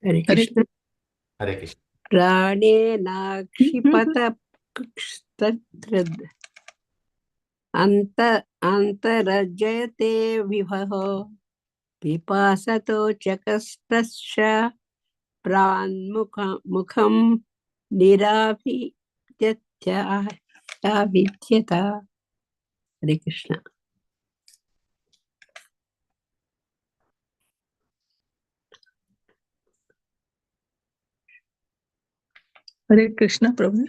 हरे कृष्ण। हरे कृष्ण। प्राणेनाक्षिपतस्तत्रद् अन्तरजयते विभः पिपासतो चकस्तश्च प्रान्मुखं निराभिद्यत। हरे कृष्ण। हरे कृष्ण प्रभु।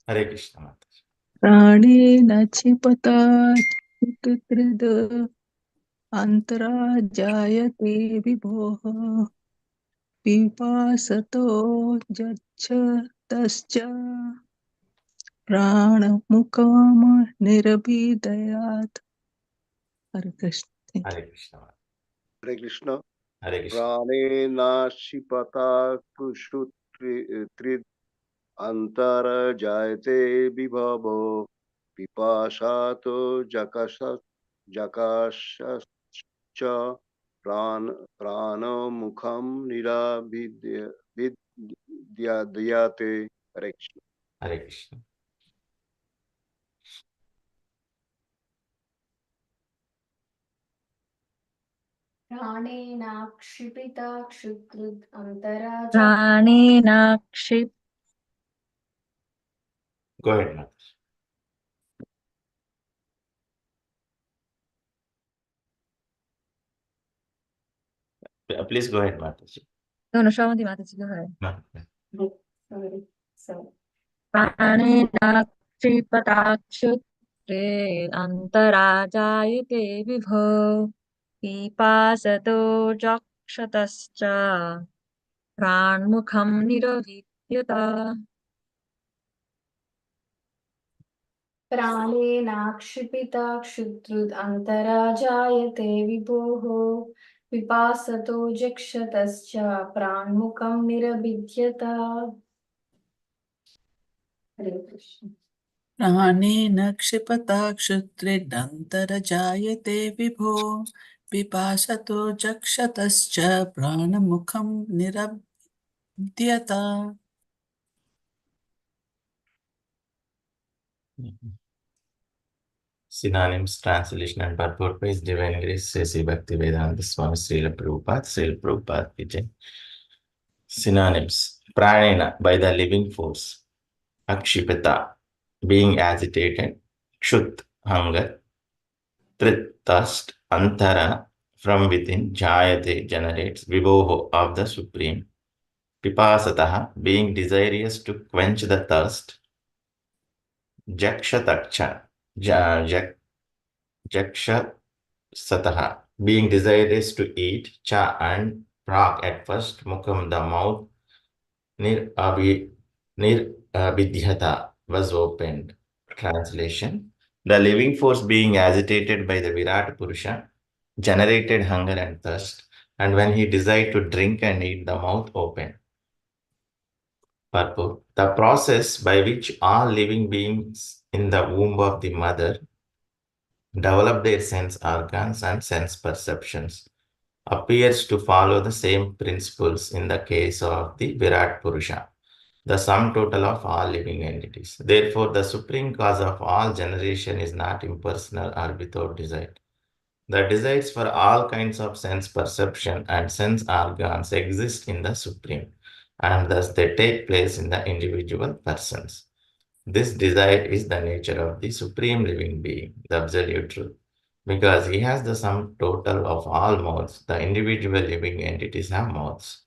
हरे कृष्ण माताजी। प्राणेन क्षिपतात् अंतरा जायते विभोः पिपासतो गच्छतश्च प्राणमुखं निरभिदयात्। हरे कृष्ण। हरे कृष्ण माताजी। हरे कृष्ण। हरे कृष्ण। प्राणेनाशिपता कुषुत्रिद् अन्तर्जायते विभवो पिपासातो जकाशश्च प्राणमुखं निराभिद्यते। हरे कृष्ण। हरे Krishna. प्राणेनाक्षिपिता क्षुद्रुद् अन्तराजा प्राणेनाक्षिप् Go ahead, Mataji. Please go ahead, Mataji. No, Shravati Mataji, go ahead. No. sorry. प्राणेनाक्षिपताक्षुत्रे अन्तराजायते विभो पिपासतो जक्षतश्च प्राण्मुखं निरभिद्यत। प्राणेनाक्षिपिता क्षुद्रुद् अन्तराजायते विभोः पिपासतो जक्षतश्च प्राणमुखं निरभिद्यत। हरे कृष्ण। प्राणेन क्षिपता क्षुत्रिदन्तरजायते विभो पिपासतो जक्षतश्च प्राणमुखं निरभ्यत। Synonyms, translation, and purport by His Divine Grace, Sri Bhaktivedanta Swami Srila Prabhupada ki Jai. Synonyms: Pranena, by the living force. Akshipita, being agitated. Kshut, hunger. Trit, thirst. Antara, from within. Jayate, generates. Vibhoho, of the Supreme. Pipasataha, being desirous to quench the thirst. Jakshataksha, Jaksha being desirous to eat. Cha, and prak, at first. Mukham, the mouth. Nir abhidhyata, was opened. Translation: the living force being agitated by the Virat Purusha generated hunger and thirst, and when he desired to drink and eat, the mouth opened. Purport: the process by which all living beings in the womb of the mother develop their sense organs and sense perceptions appears to follow the same principles in the case of the Virat Purusha, the sum total of all living entities. Therefore, the supreme cause of all generation is not impersonal or without desire. The desires for all kinds of sense perception and sense organs exist in the supreme, and thus they take place in the individual persons. This desire is the nature of the supreme living being, the absolute truth. Because he has the sum total of all modes, the individual living entities have modes.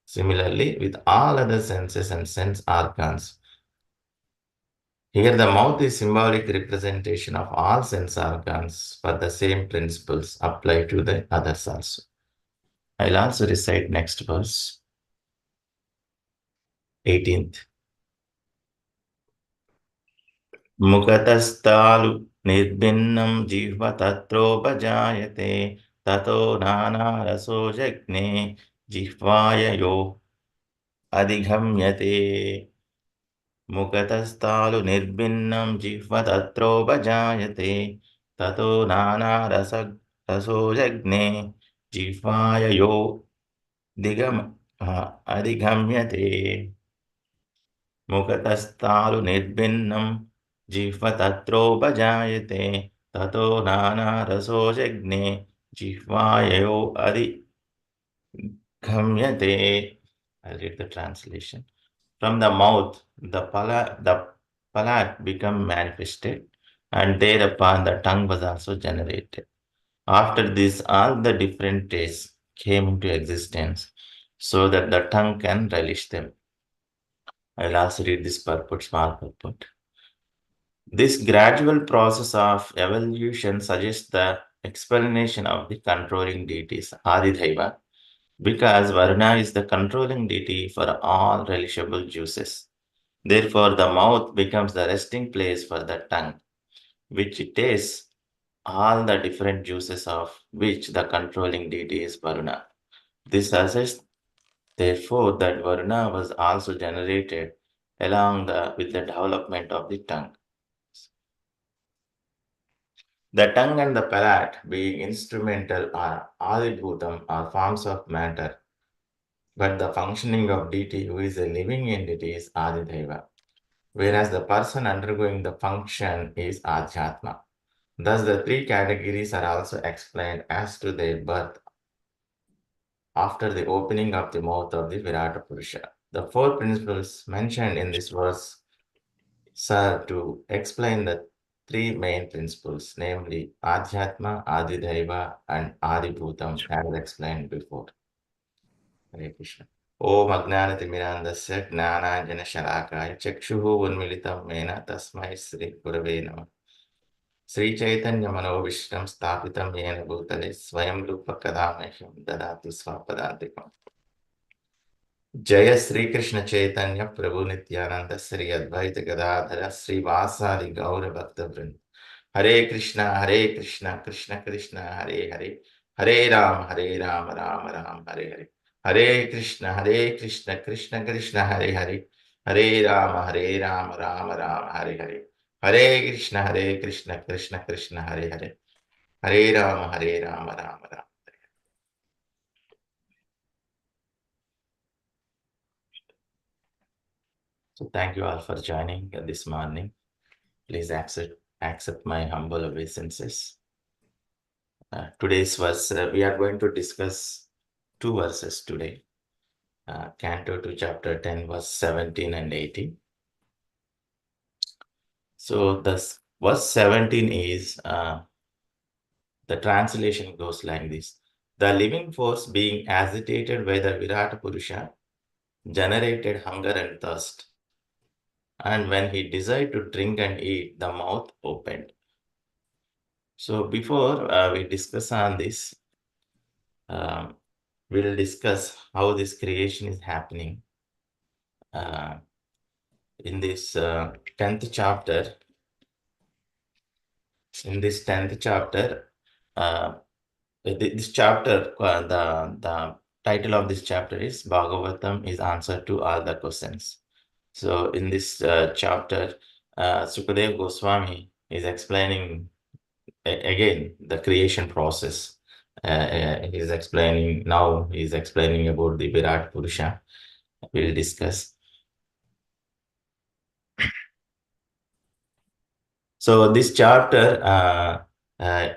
Similarly, with all other senses and sense organs, here the mouth is symbolic representation of all sense organs, for the same principles apply to the others also. I'll also recite next verse, 18th. Mukatastalu nirbhinnam jihva tatrobhajayate tato nana raso jagne jihvaya yo adhigamyate. Mukatastalu nirbhinnam jihva tatrobhajayate tato nana raso jagne jihvaya yo Adhigamyate. Mukatastalu nirbhinnam jihva tatrobhajayate tato nana raso jagne jihvayayo adhigamyate. I'll read the translation. From the mouth, the palate become manifested, and thereupon the tongue was also generated. After this, all the different tastes came into existence, so that the tongue can relish them. I'll also read this purport, small purport. This gradual process of evolution suggests the explanation of the controlling deities, Adidhaiva, because Varuna is the controlling deity for all relishable juices. Therefore, the mouth becomes the resting place for the tongue, which tastes all the different juices of which the controlling deity is Varuna. This suggests, therefore, that Varuna was also generated with the development of the tongue. The tongue and the palate, being instrumental, are adibhutam, or forms of matter, but the functioning of deity, who is a living entity, is adidhaiva, whereas the person undergoing the function is adhyatma. Thus, the three categories are also explained as to their birth after the opening of the mouth of the Virata Purusha. The four principles mentioned in this verse serve to explain the three main principles, namely Adhyatma, Adidhaiva, and Adibhutam, as explained before. Hare Krishna. Om Ajnanatimirandasya Gnananjana Shalakaya Chakshuhu Unmilitam Mena Tasmai Sri Gurave Namah. Sri Chaitanya Manovishtam Stapitam Yena Bhutale Swayam Rupa Kadamaham Dadatu Swapadantikam. Jaya Sri Krishna Chaitanya Prabhu Nityananda Sri Advaita Gadadhara Sri Vasadi Gaura Bhakta Vrind. Hare Krishna, Krishna Krishna, Hare Hare, Hare Ram, Ram Ram, Hare Hare. Hare Krishna, Krishna Krishna, Hare Hare, Hare Ram, Ram Ram, Hare Hare. Hare Krishna, Krishna Krishna, Hare Hare, Hare Ram, Ram Ram. So thank you all for joining this morning. Please accept my humble obeisances. Today's verse, we are going to discuss two verses today. Canto 2, chapter 10, verse 17 and 18. So this verse 17 is, the translation goes like this. The living force being agitated by the Virata Purusha generated hunger and thirst. And when he desired to drink and eat, the mouth opened. So before we discuss on this, we'll discuss how this creation is happening. In this 10th chapter, this chapter, the title of this chapter is Bhagavatam is answer to all the questions. So in this chapter, Sukadev Goswami is explaining again the creation process. He's explaining about the Virat Purusha. We'll discuss. So this chapter, for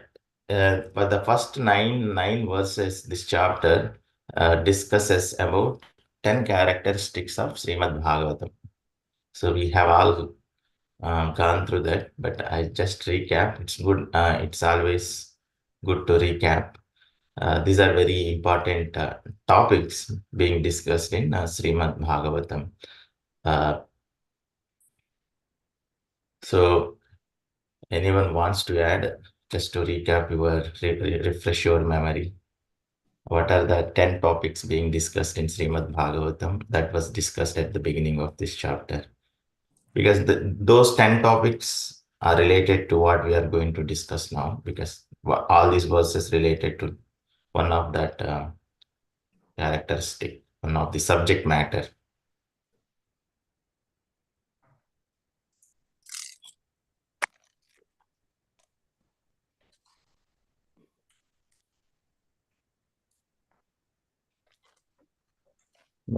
the first nine verses, this chapter discusses about 10 characteristics of Srimad Bhagavatam. So we have all gone through that, but I just recap. It's good. It's always good to recap. These are very important topics being discussed in Srimad Bhagavatam. So anyone wants to add, just to recap refresh your memory? What are the 10 topics being discussed in Srimad Bhagavatam that was discussed at the beginning of this chapter? Because those 10 topics are related to what we are going to discuss now, because all these verses related to one of that characteristic, one of the subject matter.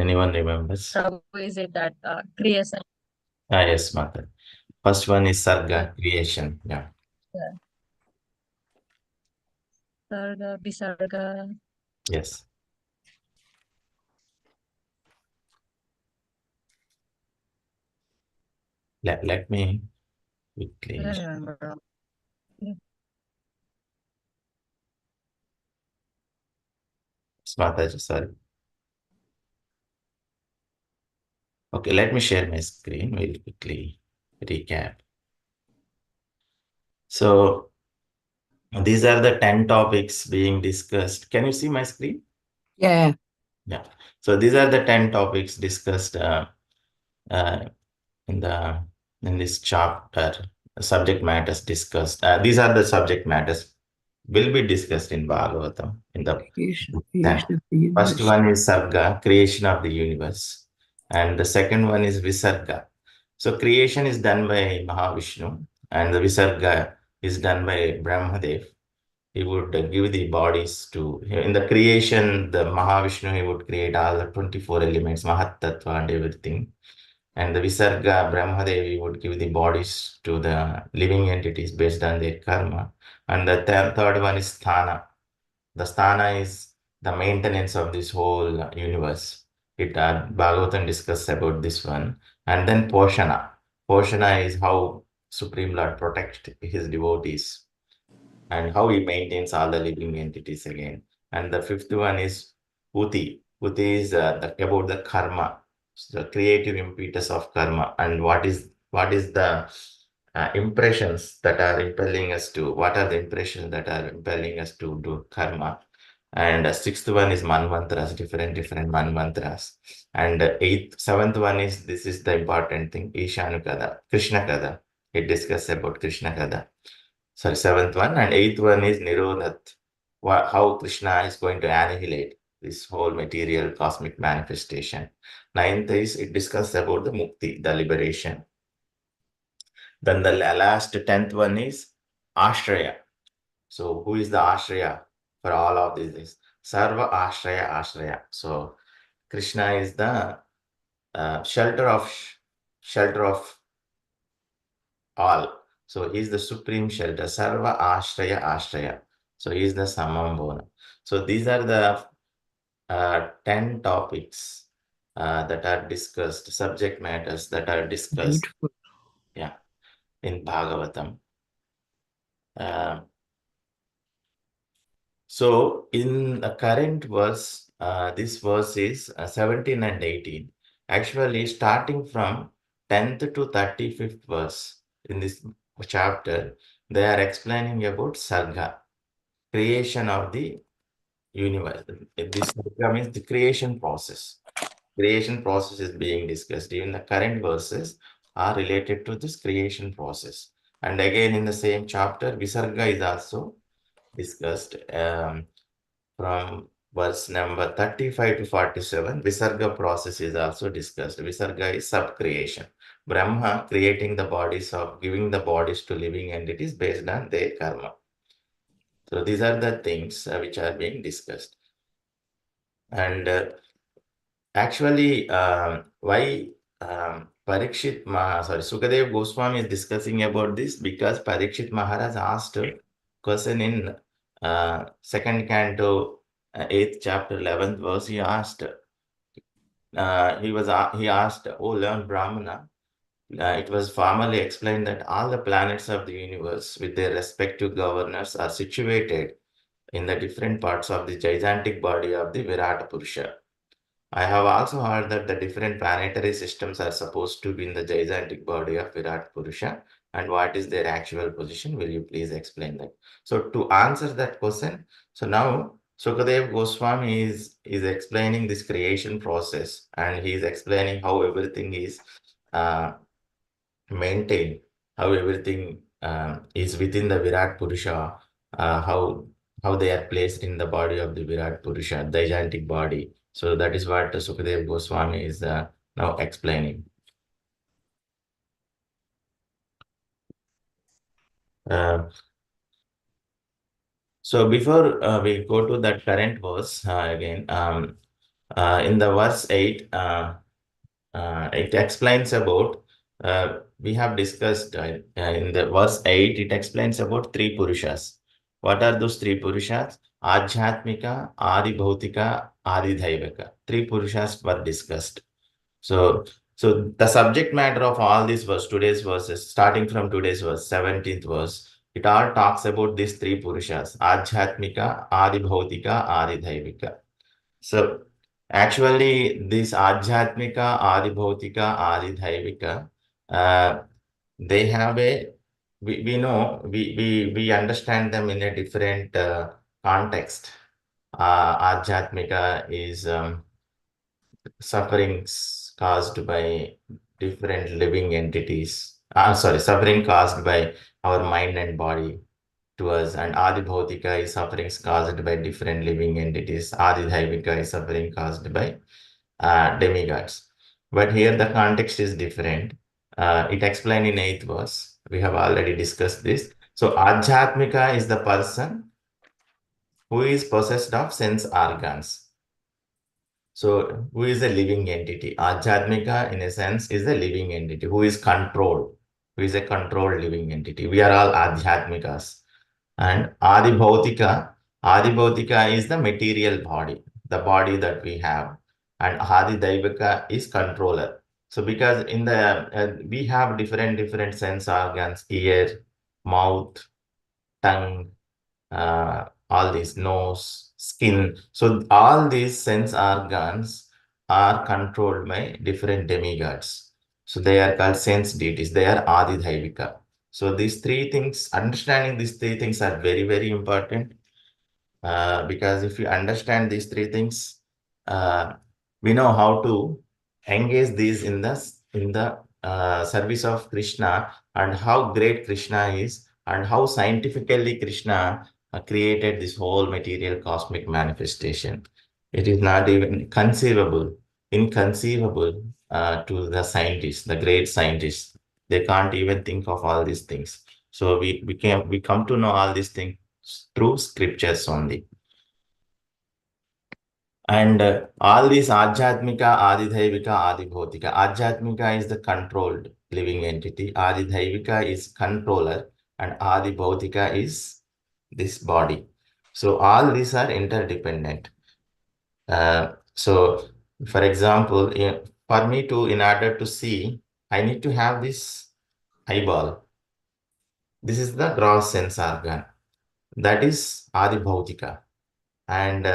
Anyone remembers? How is it that creation? Yes, Mother. First one is Sarga, creation. Yeah. Sarga, Visarga. Yes. Let me I quickly. don't remember. Mataji, sorry. Okay, let me share my screen. We'll quickly recap. So these are the 10 topics being discussed. Can you see my screen? Yeah. Yeah. So these are the 10 topics discussed in this chapter. Subject matters discussed. These are the subject matters will be discussed in Bhagavatam in the Creation then. of the First universe. one is Sarga, creation of the universe. And the second one is Visarga. So creation is done by Mahavishnu and the Visarga is done by Brahmadev. He would give the bodies to, in the creation, the Mahavishnu, he would create all the 24 elements, Mahat Tattva and everything. And the Visarga, Brahmadevi would give the bodies to the living entities based on their karma. And the third one is Sthana. The sthana is the maintenance of this whole universe. Bhagavatam discusses about this one. And then Poshana. Poshana is how Supreme Lord protects his devotees and how he maintains all the living entities again. And the fifth one is Uti. Uti is about the karma, the creative impetus of karma, and what is the impressions that are impelling us to, what are the impressions that are impelling us to do karma. And sixth one is manvantras, different manvantras. And seventh one is, this is the important thing, Ishanu Kada, Krishna Kada. It discusses about Krishna Kada. Sorry, seventh one. And eighth one is Nirodhat, how Krishna is going to annihilate this whole material cosmic manifestation. Ninth is, it discusses about the Mukti, the liberation. Then the last 10th one is Ashraya. So who is the Ashraya for all of these? Sarva Ashraya Ashraya. So Krishna is the shelter of all. So he is the supreme shelter. Sarva Ashraya Ashraya. So he is the Samambona. So these are the 10 topics that are discussed, subject matters that are discussed. Beautiful. Yeah, in Bhagavatam. So in the current verse, this verse is 17 and 18. Actually, starting from 10th to 35th verse in this chapter, they are explaining about Sarga, creation of the universe. This Sarga means the creation process. Creation process is being discussed. Even the current verses are related to this creation process. And again, in the same chapter, Visarga is also discussed. From verse number 35 to 47, Visarga process is also discussed. Visarga is sub-creation. Brahma creating the bodies giving the bodies to living entities based on their karma. So these are the things which are being discussed. And actually, why Sukadev Goswami is discussing about this, because Parikshit Maharaj asked a question in second canto, 8th chapter, 11th verse. He asked, he asked, "O learned Brahmana, it was formally explained that all the planets of the universe with their respective governors are situated in the different parts of the gigantic body of the Virat Purusha. I have also heard that the different planetary systems are supposed to be in the gigantic body of Virat Purusha. And what is their actual position? Will you please explain that?" So to answer that question, so now Sukadev Goswami is explaining this creation process, and he is explaining how everything is maintained, how everything is within the Virat Purusha, how they are placed in the body of the Virat Purusha, the gigantic body. So that is what Sukadev Goswami is now explaining. So before we go to that current verse again, In the verse 8, it explains about, we have discussed in the verse 8, it explains about three Purushas. What are those three Purushas? Ajhatmika, Adi Bhautika, Adi Dhaivika. Three Purushas were discussed. So the subject matter of all these verse, today's verses, starting from today's verse, 17th verse, it all talks about these three Purushas, Ajhatmika, Adi Bhautika, Adi Dhaivika. So actually, this Ajhatmika, Adi Bhautika, Adi Dhaivika, they have we know, we understand them in a different context. Ajhatmika is sufferings caused by different living entities. Suffering caused by our mind and body to us, and Adi Bhautika is sufferings caused by different living entities. Adi Dhaivika is suffering caused by demigods. But here the context is different. It explained in 8th verse. We have already discussed this. So Ajhatmika is the person who is possessed of sense organs. So who is a living entity? Ajhatmika, in a sense, is a living entity who is controlled, who is a controlled living entity. We are all Ajhatmikas. And Adi Bhautika is the material body, the body that we have. And Adi Daivika is controller. So because in the we have different sense organs, ear, mouth, tongue, all these nose, skin. So all these sense organs are controlled by different demigods. So they are called sense deities. They are Adi Dhaivika. So these three things, understanding these three things are very important. Because if you understand these three things, we know how to engage these in the service of Krishna, and how great Krishna is, and how scientifically Krishna created this whole material cosmic manifestation. It is not even conceivable, inconceivable to the scientists, the great scientists. They can't even think of all these things. So we come to know all these things through scriptures only. And all these Ajhatmika, Adi Dhaivika, Adi Bhautika. Ajhatmika is the controlled living entity. Adi Dhaivika is controller. And Adi Bhautika is this body. So all these are interdependent. So for example, for me to, in order to see, I need to have this eyeball. This is the gross sense organ. That is Adi Bhautika. And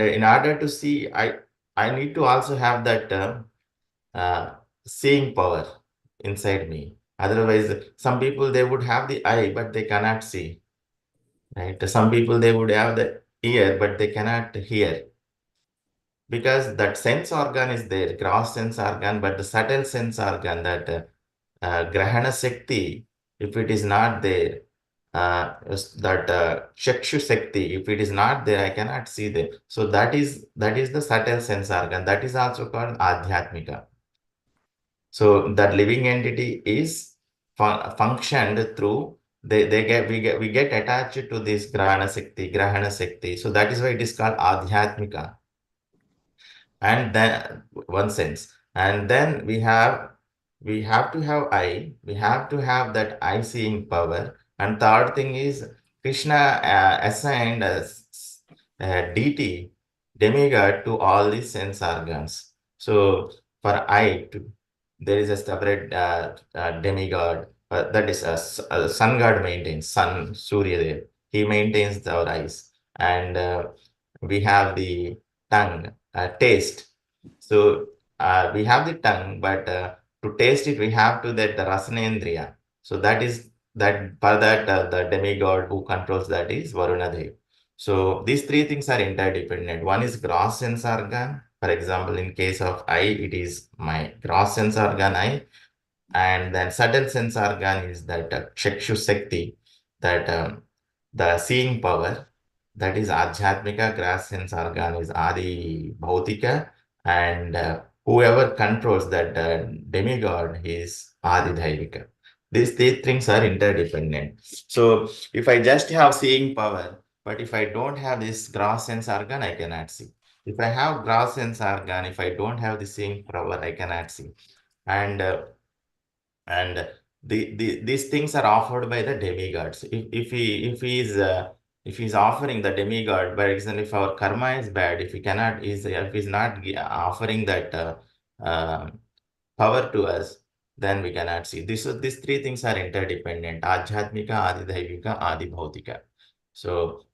in order to see, I need to also have that seeing power inside me. Otherwise, some people, they would have the eye, but they cannot see. Right? Some people, they would have the ear, but they cannot hear. Because that sense organ is there, gross sense organ, but the subtle sense organ, that Grahana Shakti, if it is not there, that Chakshu Shakti, if it is not there, I cannot see them. So that is the subtle sense organ. That is also called Adhyatmika. So that living entity is functioned through, we get attached to this Grahana Shakti. So that is why it is called Adhyatmika. And then one sense. And then we have to have eye, we have to have that eye seeing power. And third thing is, Krishna assigned as deity, demigod, to all these sense organs. So for eye, there is a separate demigod, that is a sun god maintains, sun, Surya Dev. He maintains our eyes. And we have the tongue, taste. So we have the tongue, but to taste it, we have to that the Rasanendriya. So that is that, for that the demigod who controls that is Varuna Dev. So these three things are interdependent. One is gross sense organ. For example, in case of eye, it is my gross sense organ, eye. And then subtle sense organ is that Chakshu Shakti, that the seeing power. That is Adhyatmika. Gross sense organ is Adi Bhautika. And whoever controls that demigod is Adi Dhaivika. These things are interdependent. So if I just have seeing power, but if I don't have this gross sense organ, I cannot see. If I have gross sense organ, if I don't have the seeing power, I cannot see. And these things are offered by the demigods. If he's offering the demigod, for example, if our karma is bad, if he's not offering that power to us, then we cannot see. These three things are interdependent: Adhyatmika, Adidaivika, Adibhautika. So,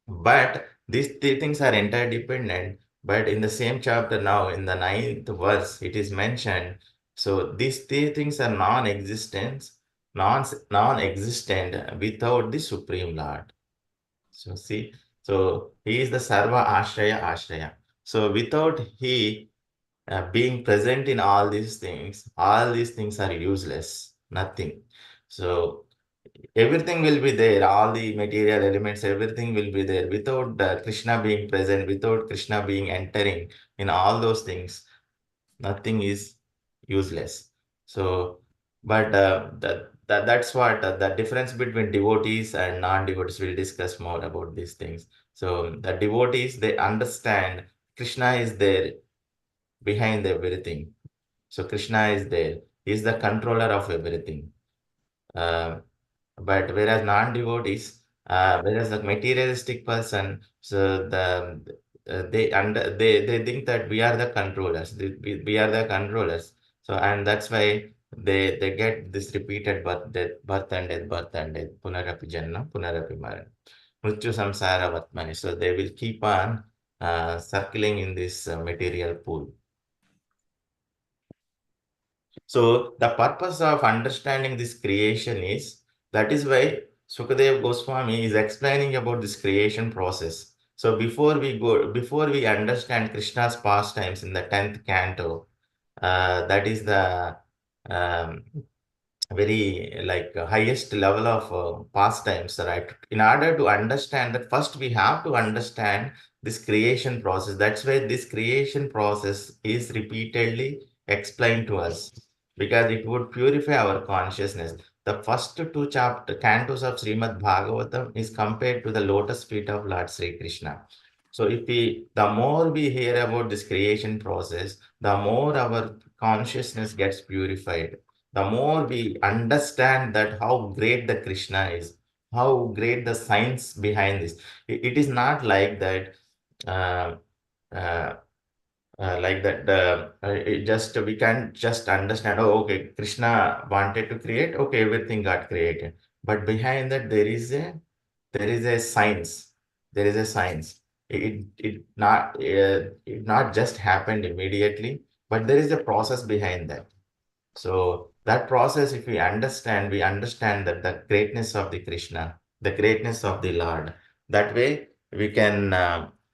but these three things are interdependent. But in the same chapter now, in the 9th verse, it is mentioned. So these three things are non-existent without the Supreme Lord. So see, so he is the Sarva Ashraya. So without he being present in all these things are useless, nothing. So everything will be there, all the material elements, everything will be there. Without Krishna being present, without Krishna being entering in all those things, nothing is useless. So, but that's what the difference between devotees and non-devotees. We'll discuss more about these things. So the devotees, they understand Krishna is there behind everything. So Krishna is there. He is the controller of everything. But whereas non-devotees, whereas the materialistic person, so they think that we are the controllers. We are the controllers. So and that's why they get this repeated birth and death, punarapi janna, punarapi marana, mrityu samsara vatmani. So they will keep on circling in this material pool. So the purpose of understanding this creation is, that is why Sukadev Goswami is explaining about this creation process. So before we understand Krishna's pastimes in the 10th canto, that is the um, very highest level of pastimes, right? In order to understand that, first we have to understand this creation process. That's why this creation process is repeatedly explained to us, because it would purify our consciousness. The first two cantos of Srimad Bhagavatam is compared to the lotus feet of Lord Sri Krishna. So the more we hear about this creation process, the more our consciousness gets purified. The more we understand that how great the Krishna is, how great the science behind this. It is not like that. Uh, uh, we can just understand, oh, okay, Krishna wanted to create, okay, everything got created. But behind that, there is a science. There is a science. It not just happened immediately, but there is a process behind that. So that process, if we understand that the greatness of the Krishna, the greatness of the Lord. That way we can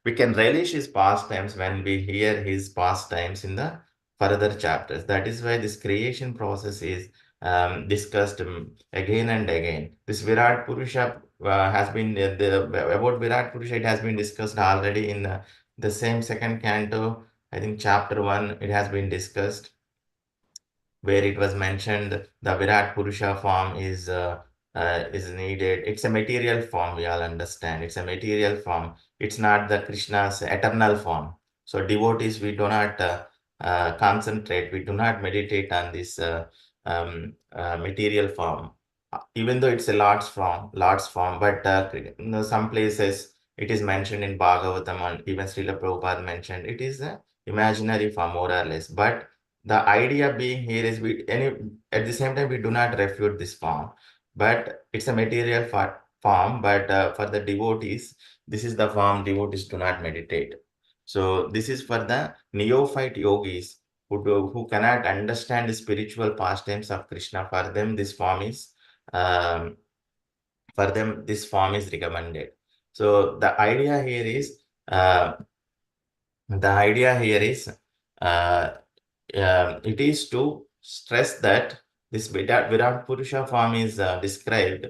relish his pastimes when we hear his pastimes in the further chapters. That is why this creation process is discussed again and again. This Virat Purusha has been about Virat Purusha. It has been discussed already in the same second canto. I think chapter 1. It has been discussed, where it was mentioned the Virat Purusha form is needed. It's a material form, we all understand. It's a material form. It's not the Krishna's eternal form. So devotees, we do not concentrate, we do not meditate on this material form. Even though it's a Lord's form, but some places it is mentioned in Bhagavatam, and even Srila Prabhupada mentioned it is a imaginary form, more or less. But the idea being here is at the same time we do not refute this form, but it's a material form. But for the devotees, this is the form devotees do not meditate. So this is for the neophyte yogis who cannot understand the spiritual pastimes of Krishna. For them, this form is recommended. So the idea here is it is to stress that this Virat Purusha form is described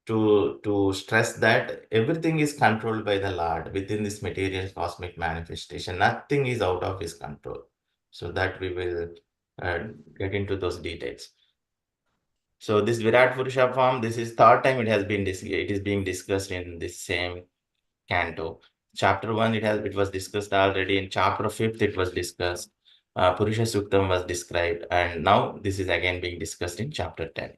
to stress that everything is controlled by the Lord within this material cosmic manifestation. Nothing is out of his control. So that we will get into those details. So this Virat Purusha form, this is third time it is being discussed in this same canto. chapter 1 it was discussed already. In chapter 5th it was discussed. Purusha Suktam was described, and now this is again being discussed in chapter 10.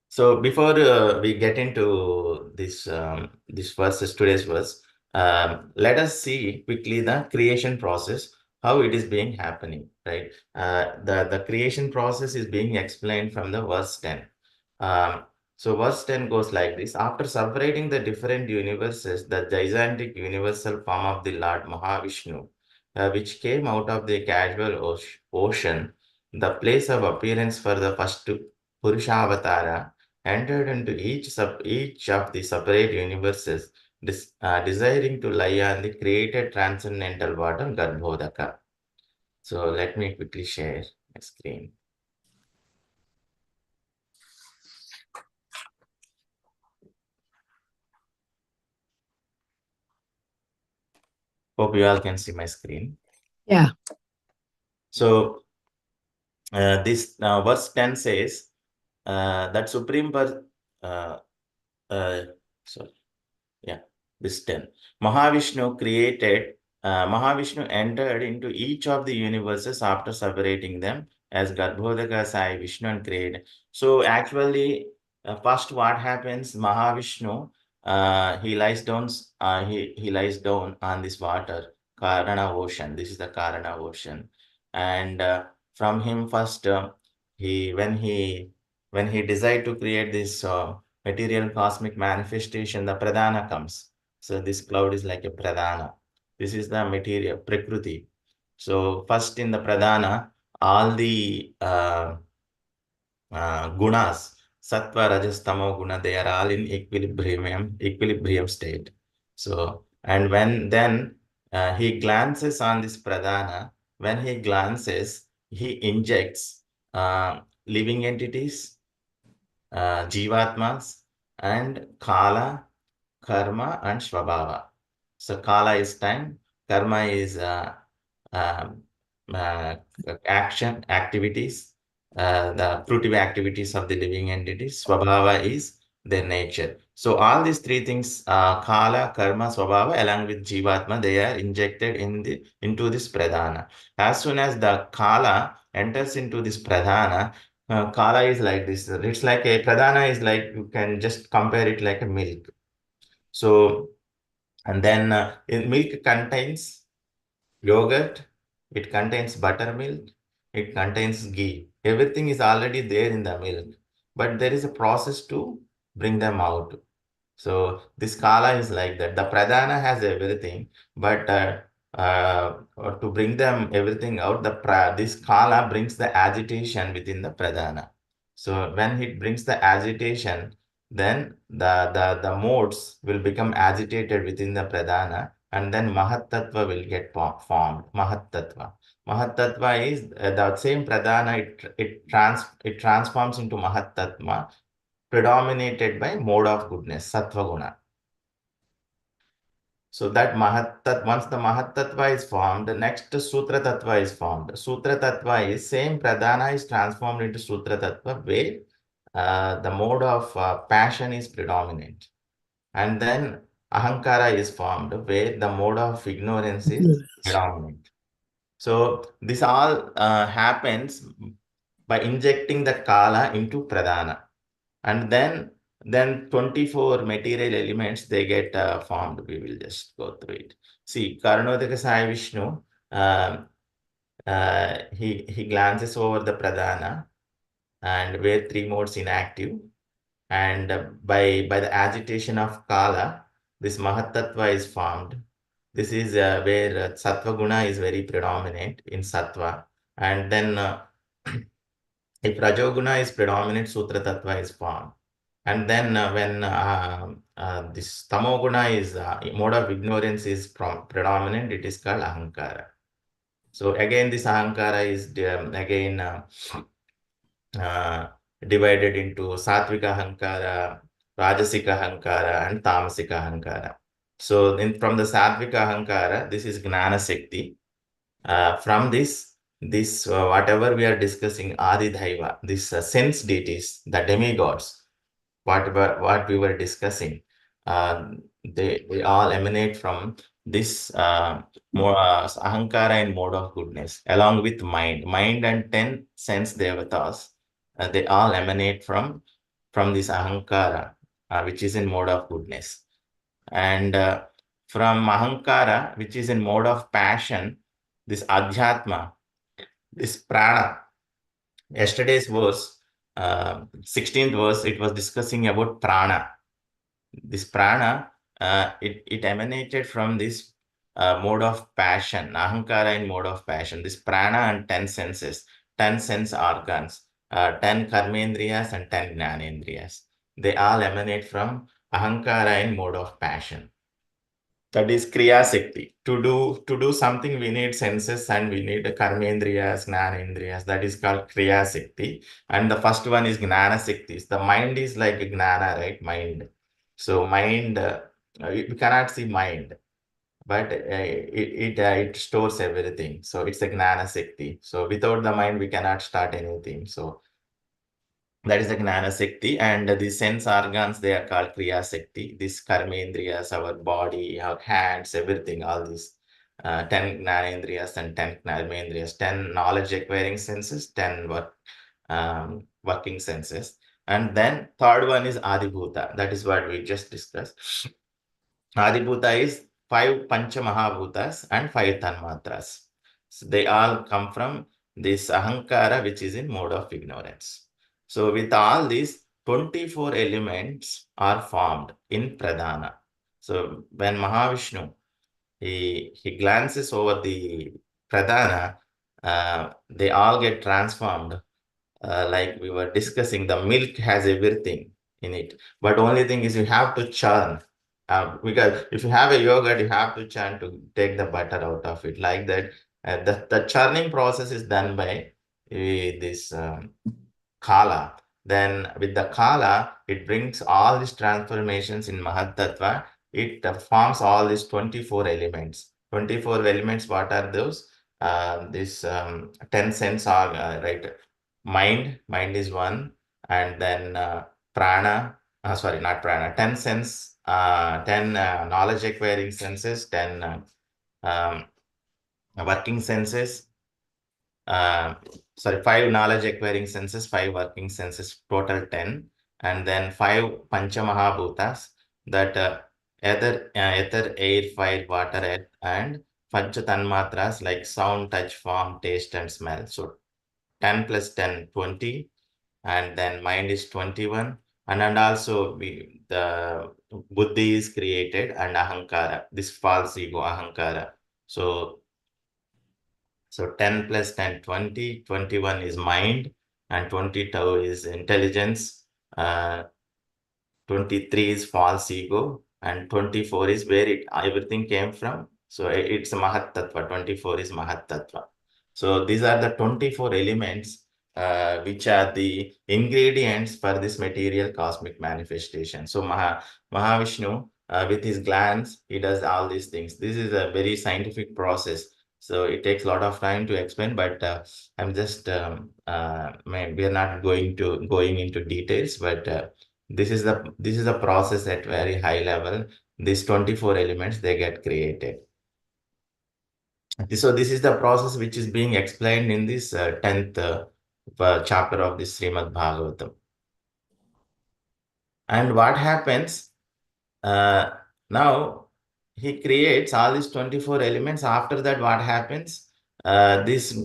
So before we get into this verses, today's verse, let us see quickly the creation process, how it is being happening, right? The creation process is being explained from the verse 10. So verse 10 goes like this: after separating the different universes, the gigantic universal form of the Lord Mahavishnu, which came out of the casual ocean, the place of appearance for the first Purushavatara, entered into each of the separate universes, desiring to lie on the created transcendental water Garbhodaka. So let me quickly share my screen. Hope you all can see my screen. Yeah. So this verse 10 says that Supreme this 10. Mahavishnu entered into each of the universes after separating them as Garbhodaka, Sai, Vishnu and created. So actually, first what happens, Mahavishnu, he lies down on this water, Karana ocean. This is the Karana ocean. And from him first, when he decided to create this material cosmic manifestation, the Pradhana comes. So this cloud is like a Pradhana. This is the material, Prakriti. So first in the Pradhana, all the gunas, Sattva, Rajas, Tamo, Guna, they are all in equilibrium state. So, and then he glances on this Pradhana, when he glances, he injects living entities, Jivatmas, and Kala, Karma, and Swabhava. So Kala is time, Karma is activities, the fruitive activities of the living entities. Swabhava is their nature. So all these three things, Kala, Karma, Swabhava, along with Jivatma, they are injected into this Pradhana. As soon as the Kala enters into this Pradhana, Kala is like this. It's like a Pradhana is like, you can just compare it like a milk. So, and then milk contains yogurt, it contains buttermilk, it contains ghee. Everything is already there in the milk, but there is a process to bring them out. So this Kala is like that. The Pradhana has everything, but to bring them everything out, this Kala brings the agitation within the Pradhana. So when it brings the agitation, then the modes will become agitated within the Pradhana, and then Mahatattva will get formed. Mahatattva. Mahatattva is the same Pradhana, it transforms into Mahatattva, predominated by mode of goodness, Sattva Guna. So that once the Mahatattva is formed, the next Sutra Tattva is formed. Sutra Tattva is same Pradhana is transformed into Sutra Tattva, where the mode of passion is predominant. And then Ahankara is formed, where the mode of ignorance is predominant. So this all happens by injecting the Kala into Pradhana. And then 24 material elements, they get formed. We will just go through it. See, Karanodaka Sai Vishnu, he glances over the Pradhana, and where three modes inactive. And by the agitation of Kala, this Mahatattva is formed. This is where Sattva Guna is very predominant in Sattva. And then if Rajoguna is predominant, Sutra Tattva is formed. And then when this Tamoguna is mode of ignorance is predominant, it is called Ahankara. So again, this Ahankara is again divided into Sattvika Ahankara, Rajasika Ahankara, and Tamasika Ahankara. So from the Sattvika Ahankara, this is Gnana Shakti. From this whatever we are discussing, Adi Dhaiva, these sense deities, the demigods, what we were discussing. They all emanate from this ahankara in mode of goodness, along with mind and 10 sense devatas. They all emanate from this ahankara, which is in mode of goodness. And from ahankara, which is in mode of passion, this adhyatma, this prana. Yesterday's verse, 16th verse, it was discussing about prana. This prana, it emanated from this mode of passion, ahankara in mode of passion. This prana and 10 senses, 10 sense organs, 10 karmendriyas and 10 jnanendriyas. They all emanate from ahankara in mode of passion. That is Kriya Shakti. To do something, we need senses and we need karmendriyas, jnanendriyas. That is called Kriya Shakti. And the first one is Gnana Shakti. The mind is like Gnana, right? Mind. So mind, we cannot see mind, but it stores everything. So it's a Gnana Shakti. So without the mind, we cannot start anything. So that is the Gnana Shakti, and the sense organs, they are called Kriya Shakti. This karmendriyas, our body, our hands, everything, all these 10 Gnanendriyas and 10 karmendriyas, 10 knowledge acquiring senses, 10 working senses. And then third one is Adibhuta. That is what we just discussed. Adibhuta is 5 Pancha Mahabhutas and 5 Tanmatras. So they all come from this Ahankara, which is in mode of ignorance. So with all these, 24 elements are formed in Pradhana. So when Mahavishnu, he glances over the Pradhana, they all get transformed. Like we were discussing, the milk has everything in it. But only thing is you have to churn. Because if you have a yogurt, you have to churn to take the butter out of it. Like that, the churning process is done by this Kala. Then with the Kala, it brings all these transformations in Mahat Tattva. It forms all these 24 elements. 24 elements, what are those? This 10 sense are, right? Mind is one. And then prana, sorry, not prana, 10 sense, 10 knowledge acquiring senses, 10 working senses, 5 knowledge acquiring senses, 5 working senses, total 10, and then 5 Panchamahabhutas, that ether, air, fire, water, earth, and Pancha Tanmatras like sound, touch, form, taste, and smell. So 10 plus 10, 20, and then mind is 21, and also the Buddhi is created, and Ahankara, this false ego, Ahankara. So 10 plus 10, 20, 21 is mind, and 22 is intelligence, 23 is false ego, and 24 is where everything came from. So it's a Mahat Tattva, 24 is Mahat Tattva. So these are the 24 elements which are the ingredients for this material cosmic manifestation. So Mahavishnu, with his glands, he does all these things. This is a very scientific process. So it takes a lot of time to explain, but I'm just, we are not going into details, but this is the process at very high level. These 24 elements, they get created. So this is the process which is being explained in this 10th chapter of this Srimad Bhagavatam. And what happens now? He creates all these 24 elements. After that, what happens? These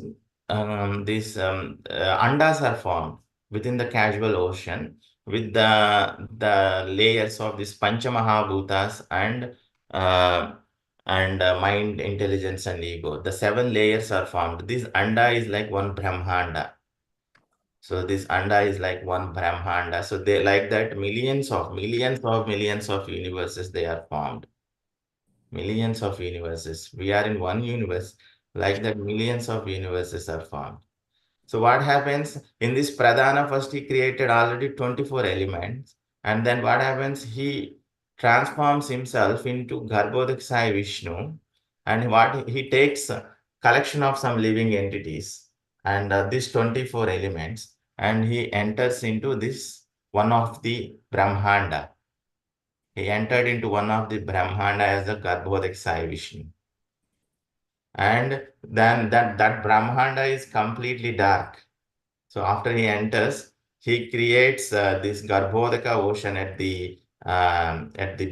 andas are formed within the casual ocean with the layers of this Pancha Mahabhutas and mind, intelligence, and ego. The 7 layers are formed. This anda is like one Brahmanda. So this anda is like one Brahmanda. So they like that millions of universes, they are formed. Millions of universes. We are in one universe. Like that, millions of universes are formed. So what happens in this Pradhana? First, he created already 24 elements. And then what happens? He transforms himself into Garbhodakshaya Vishnu. And what he takes a collection of some living entities and these 24 elements, and he enters into this one of the Brahmanda. He entered into one of the Brahmanda as the Garbhodak Sai Vishnu. And then that Brahmanda is completely dark. So after he enters, he creates this Garbhodaka ocean at the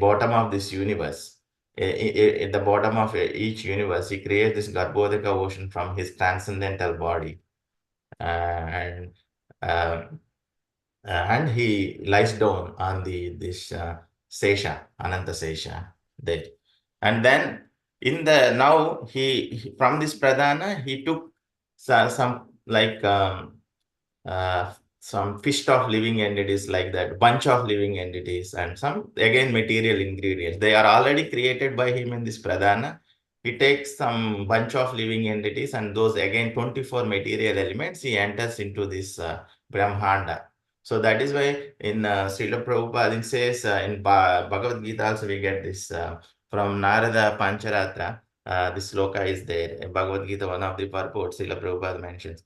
bottom of this universe. At the bottom of each universe, he creates this Garbhodaka ocean from his transcendental body. And he lies down on this Sesha, Ananta Sesha there. And then from this Pradhana, he took some like some fist of living entities, like that, bunch of living entities, and some again material ingredients. They are already created by him in this Pradhana. He takes some bunch of living entities, and those again 24 material elements, he enters into this Brahmanda. So that is why in Srila Prabhupada, it says in Bhagavad Gita also we get this from Narada Pancharatra. This sloka is there in Bhagavad Gita, one of the purports Srila Prabhupada mentions.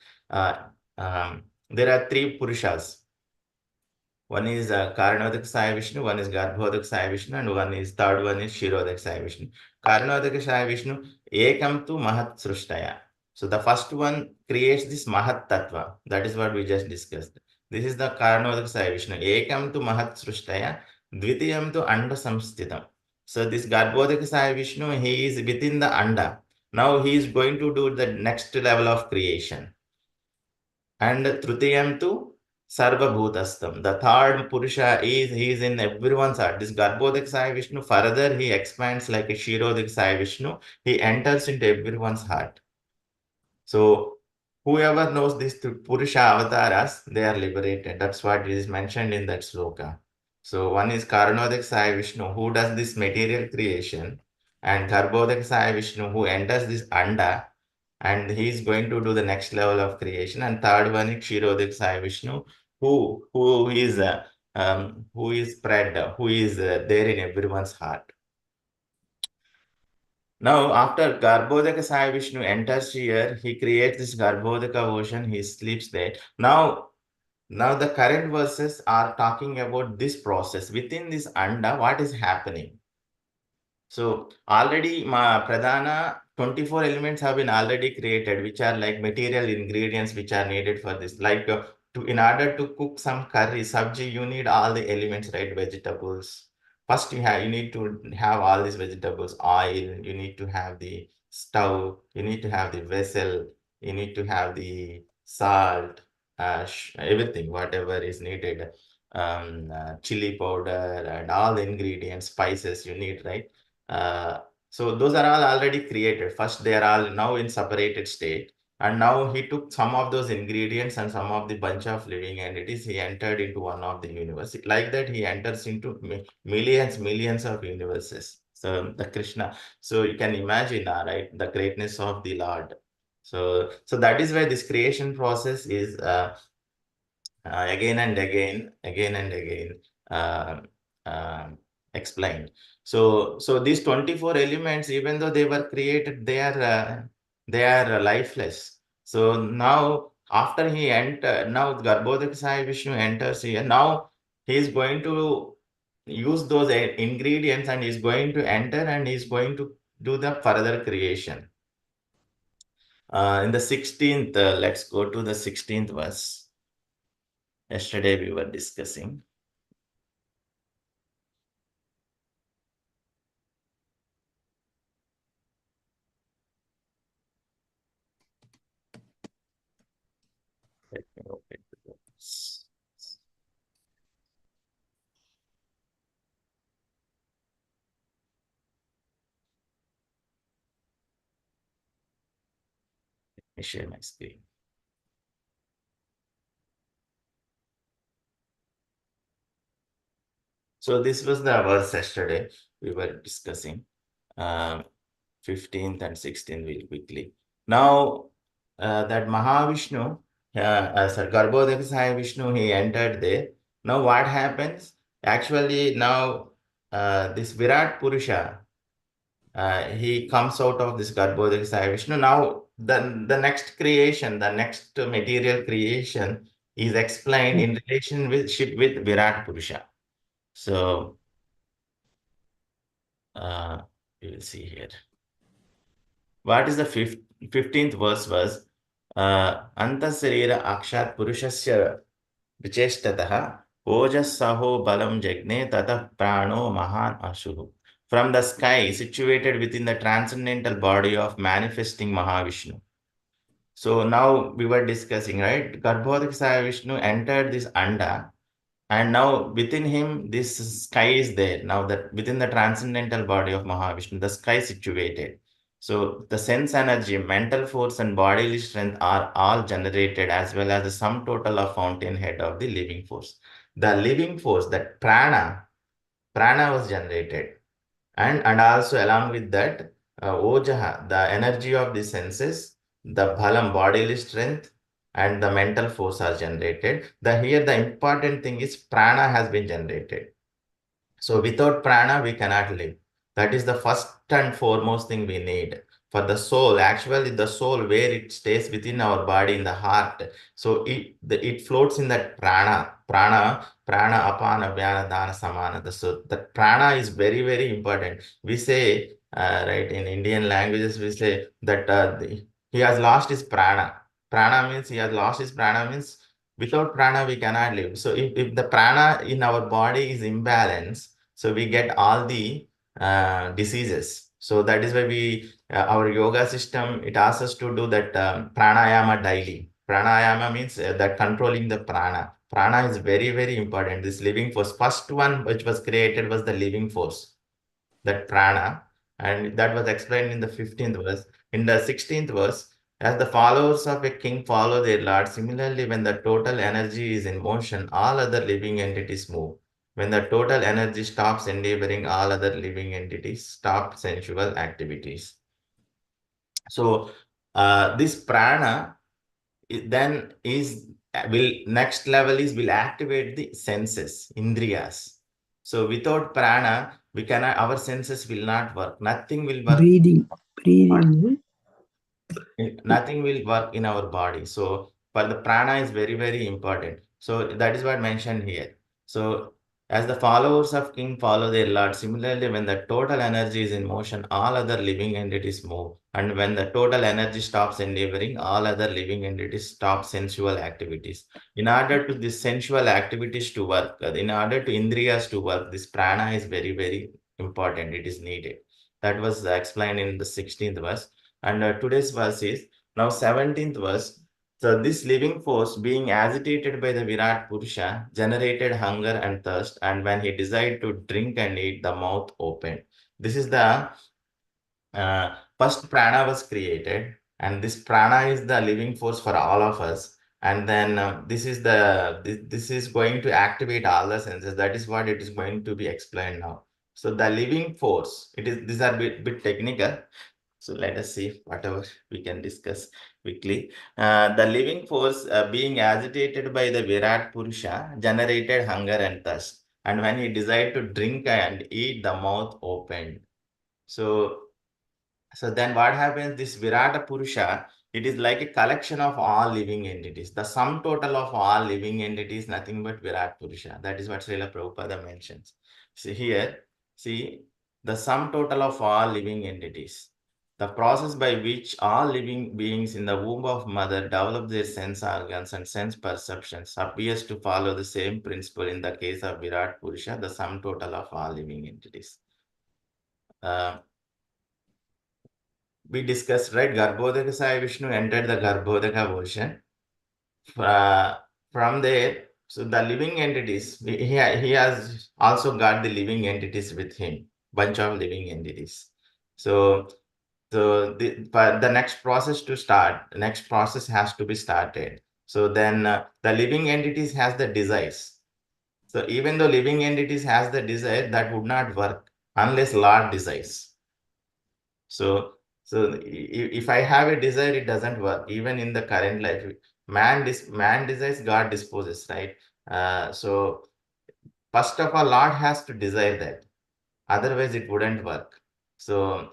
There are three Purushas. One is Karanodak Sai Vishnu, one is Garbhodak Sai Vishnu, and third one is Shirodak Sai Vishnu. Karanodak Sai Vishnu, Ekam tu Mahat Srushtaya. So the first one creates this Mahat Tattva. That is what we just discussed. This is the Karanodak Sai Vishnu. Ekam tu Mahat Srushtaya, Dvitiyam tu Anda Samsthitam. So this Garbhodak Sai Vishnu, he is within the Anda. Now he is going to do the next level of creation. And Trutiyam tu Sarva Bhutastam. The third Purusha he is in everyone's heart. This Garbhodak Sai Vishnu, further he expands like a Shirodak Sai Vishnu. He enters into everyone's heart. So whoever knows these Purusha avatars, they are liberated. That's what is mentioned in that sloka. So one is Karanodak Sai Vishnu, who does this material creation, and Garbhodak Sai Vishnu, who enters this Anda, and he is going to do the next level of creation. And third one is Kshirodak Sai Vishnu, who is spread, who is there in everyone's heart. Now, after Garbhodaka Sai Vishnu enters here, he creates this Garbhodaka ocean, he sleeps there. Now the current verses are talking about this process. Within this Anda, what is happening? So already Pradhana 24 elements have been already created, which are like material ingredients which are needed for this. Like in order to cook some curry, sabji, you need all the elements, right? Vegetables. First, you need to have all these vegetables, oil, you need to have the stove, you need to have the vessel, you need to have the salt, everything, whatever is needed, chili powder and all the ingredients, spices you need, right? So those are all already created. First, they are all now in separated state. And now he took some of those ingredients and some of the bunch of living entities, he entered into one of the universe. Like that, he enters into millions of universes. So the Krishna. So you can imagine, right, the greatness of the Lord. So that is why this creation process is again and again explained. So these 24 elements, even though they were created, they are lifeless. So now after he entered, now Garbhodak Sai Vishnu enters here. Now he is going to use those ingredients and is going to enter and is going to do the further creation. In the 16th, let's go to the 16th verse. Yesterday we were discussing. Let me open the books. Let me share my screen. So this was the verse yesterday we were discussing. 15th and 16th will quickly. Now that Mahavishnu, Garbhodaka Sai Vishnu, he entered there. Now what happens? Actually now this Virat Purusha, he comes out of this Garbhodaka Sai Vishnu. Now the next creation, the next material creation is explained in relationship with Virat Purusha. So, we will see here. What is the 15th verse was Antasarira Akshat Purushasya Vicheshtataha Ojasaho Balam Jagne Tata Prano Mahan Ashuhu. From the sky situated within the transcendental body of manifesting Mahavishnu. So now we were discussing, right? Garbhodakasaya Vishnu entered this Anda, and now within him, this sky is there. Now that within the transcendental body of Mahavishnu, the sky is situated. So the sense energy, mental force, and bodily strength are all generated, as well as the sum total of fountainhead of the living force. The living force, that prana was generated. And also along with that, Ojaha, the energy of the senses, the Bhalam, bodily strength, and the mental force are generated. Here the important thing is prana has been generated. So without prana, we cannot live. That is the first and foremost thing we need. For the soul, actually the soul, where it stays within our body, in the heart. So it floats in that prana, apana, vyana, dana, samana. So the prana is very, very important. We say, right, in Indian languages, we say that he has lost his prana. Prana means he has lost his prana, means without prana, we cannot live. So if the prana in our body is imbalanced, so we get all the diseases. So that is why our yoga system, it asks us to do that pranayama daily. Pranayama means that controlling the prana. Prana is very, very important. This living force, first one which was created was the living force, that prana. And that was explained in the 15th verse. In the 16th verse, as the followers of a king follow their lord, similarly, when the total energy is in motion, all other living entities move. When the total energy stops endeavoring, all other living entities stop sensual activities. So this prana then next level will activate the senses, indriyas. So without prana, our senses will not work. Nothing will work. Breathing. Nothing will work in our body. So, but the prana is very, very important. So that is what mentioned here. So as the followers of king follow their lord, similarly, when the total energy is in motion, all other living entities move. And when the total energy stops endeavoring, all other living entities stop sensual activities. In order to these sensual activities to work, in order to indriyas to work, this prana is very, very important. It is needed. That was explained in the 16th verse. And today's verse is now 17th verse. So this living force, being agitated by the Virat Purusha, generated hunger and thirst, and when he desired to drink and eat, the mouth opened. This is the first prana was created, and this prana is the living force for all of us. And then this is going to activate all the senses. That is what it is going to be explained now. So the living force, these are bit technical. So let us see whatever we can discuss quickly. The living force, being agitated by the Virat Purusha, generated hunger and thirst. And when he desired to drink and eat, the mouth opened. So then what happens? This Virata Purusha, it is like a collection of all living entities. The sum total of all living entities, nothing but Virat Purusha. That is what Srila Prabhupada mentions. See here, see the sum total of all living entities. The process by which all living beings in the womb of mother develop their sense organs and sense perceptions appears to follow the same principle in the case of Virat Purusha, the sum total of all living entities. We discussed, right? Garbhodaka Sai Vishnu entered the Garbhodaka ocean. From there, so the living entities, he has also got the living entities with him, bunch of living entities. So the next process to start, the next process has to be started. So then the living entities has the desires. So even though living entities has the desire, that would not work unless Lord desires. So if I have a desire, it doesn't work. Even in the current life, man desires, God disposes, right? So first of all, Lord has to desire that. Otherwise, it wouldn't work. So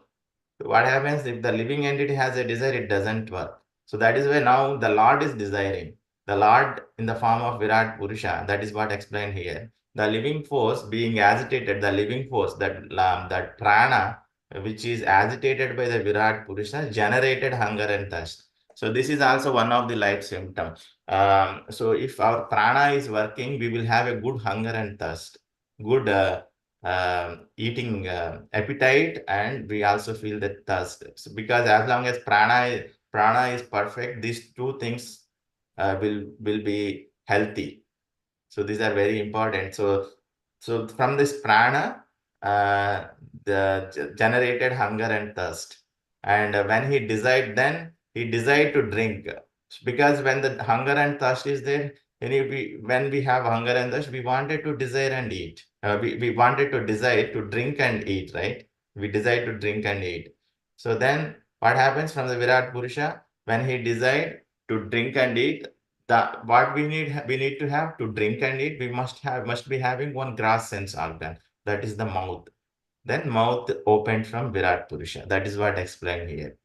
what happens if the living entity has a desire, it doesn't work. So that is why now the Lord is desiring. the Lord in the form of Virat Purusha, that is what explained here. The living force being agitated, the living force, that prana, which is agitated by the Virat Purusha, generated hunger and thirst. So this is also one of the life symptoms. So if our prana is working, we will have a good hunger and thirst, good eating appetite, and we also feel the thirst. So because as long as prana is perfect, these two things will be healthy. So these are very important. So from this prana, the generated hunger and thirst. And when he desired, he desired to drink. Because when the hunger and thirst is there, when we have hunger and thirst, we wanted to desire and eat. We wanted to desire to drink and eat, right? We desire to drink and eat. So then what happens from the Virat Purusha? When he desired to drink and eat, what we need to have to drink and eat, we must be having one grass sense organ, that is the mouth. Then mouth opened from Virat Purusha. That is what explained here.